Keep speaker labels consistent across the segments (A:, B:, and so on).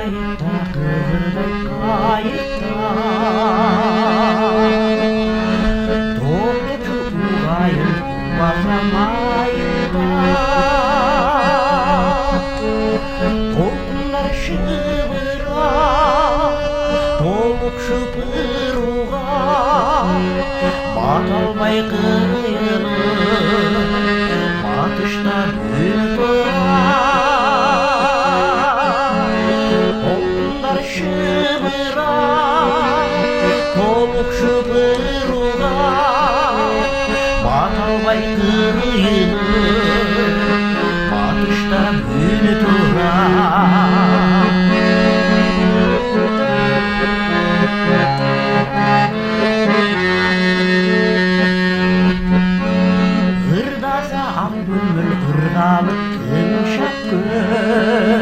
A: қайықта қызырдай қайықта толды уғайын басамайында толқындар шыбыра толып шыпыруға бата алмай қиылып батыштан толқындар шыбыра толып шыпыруға бата алмай қиылып батыштан үні тұра ырдаса ақ көңіл ырғалып тыншақ көл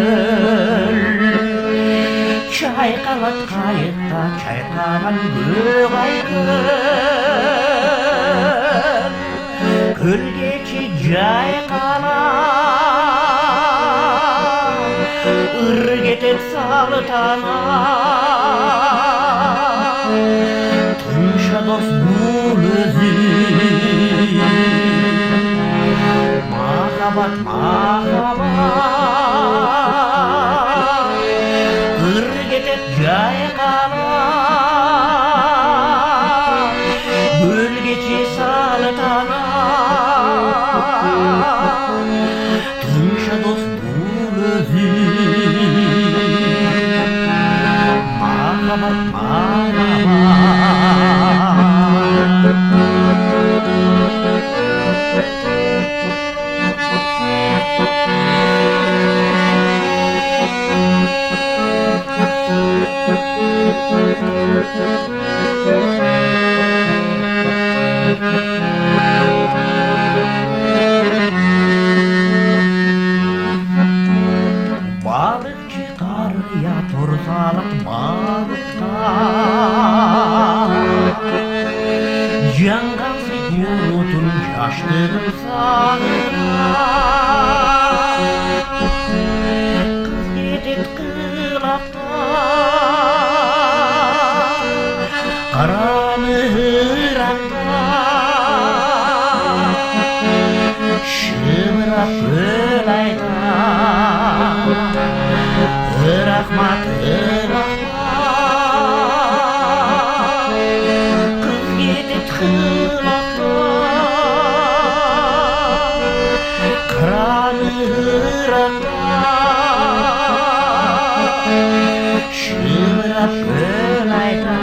A: шайқалады қайықта шайқаған бөгай көл кеші жайқалады ыр кетеді салтана тынша дос бұл өзі махаббат махаббат ыр кетеді жайқалады бөлгече салтана тынша дос бұл өзі махаббат балықшы қария тұрсалық балықта жанған сүйген отын жаштығын сағына қыз кетеді қылақта қара мұраңда шымырап көл айта рахмат қыз кетеді қылақта қыран ырақта шымырап көл айта